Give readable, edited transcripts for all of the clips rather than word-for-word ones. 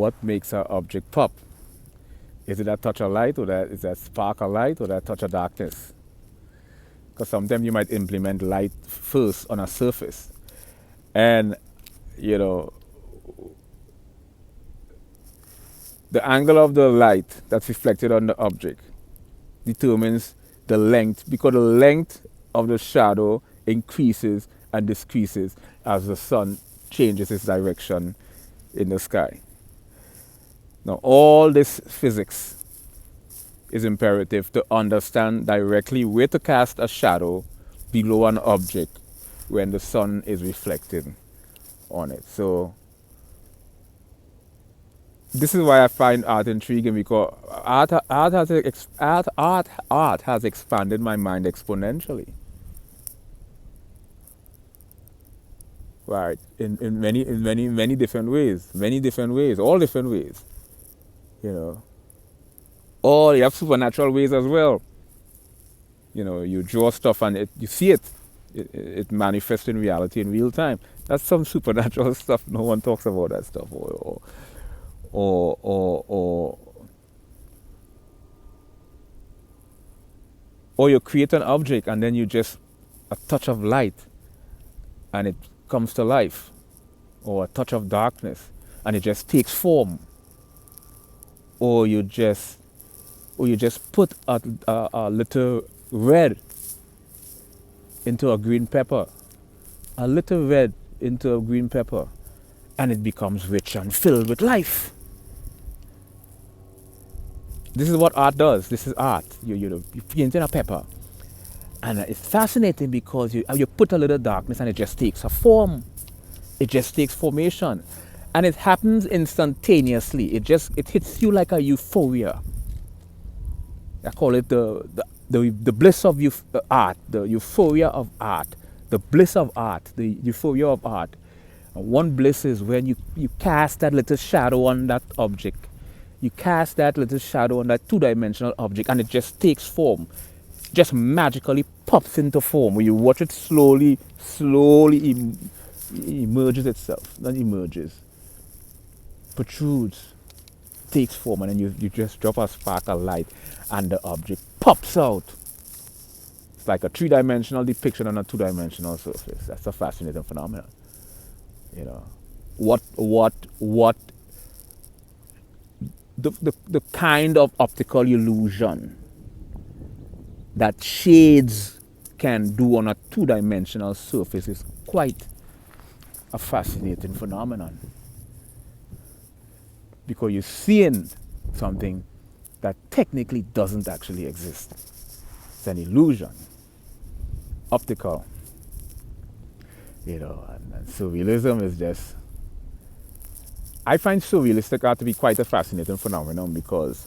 what makes an object pop? Is it that touch of light, or is that spark of light, or that touch of darkness? Because sometimes you might implement light first on a surface, and you know, the angle of the light that's reflected on the object determines the length, because the length of the shadow increases and decreases as the sun changes its direction in the sky. Now, all this physics is imperative to understand directly where to cast a shadow below an object when the sun is reflecting on it. So this is why I find art intriguing, because art has expanded my mind exponentially. Right, in many different ways, all different ways. You know, or you have supernatural ways as well. You know, you draw stuff and you see it manifests in reality in real time. That's some supernatural stuff. No one talks about that stuff. Or you create an object and then you just a touch of light and it comes to life, or a touch of darkness and it just takes form, or you just put a little red into a green pepper, and it becomes rich and filled with life. This is what art does. This is art. You paint in a pepper, and it's fascinating because you put a little darkness and it just takes a form. It just takes formation, and it happens instantaneously. It hits you like a euphoria. I call it the bliss of art, the euphoria of art, the bliss of art, the euphoria of art. And one bliss is when you cast that little shadow on that object. You cast that little shadow on that two-dimensional object, and it just takes form. Just magically pops into form. When you watch it slowly emerges itself. Not emerges. Protrudes. Takes form, and then you just drop a spark of light and the object pops out. It's like a three-dimensional depiction on a two-dimensional surface. That's a fascinating phenomenon. You know, the kind of optical illusion that shades can do on a two-dimensional surface is quite a fascinating phenomenon, because you're seeing something that technically doesn't actually exist. It's an illusion, optical. You know, and surrealism is just, I find surrealistic art to be quite a fascinating phenomenon, because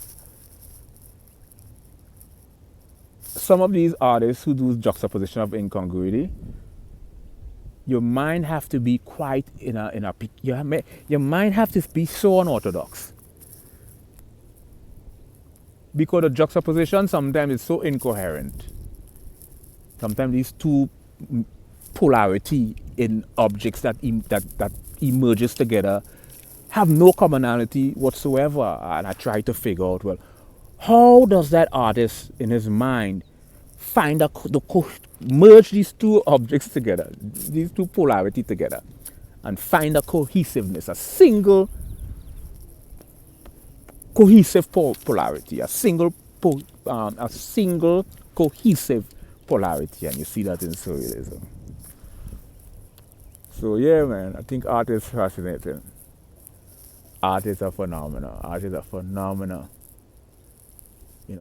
some of these artists who do juxtaposition of incongruity, your mind have to be quite your mind have to be so unorthodox, because the juxtaposition sometimes is so incoherent. Sometimes these two polarity in objects that emerges together have no commonality whatsoever. And I try to figure out, well, how does that artist in his mind find merge these two objects together, these two polarity together, and find a cohesiveness, a single cohesive polarity, a single cohesive polarity, and you see that in surrealism. So yeah, man, I think art is fascinating. Art is a phenomenon. Art is a phenomenon.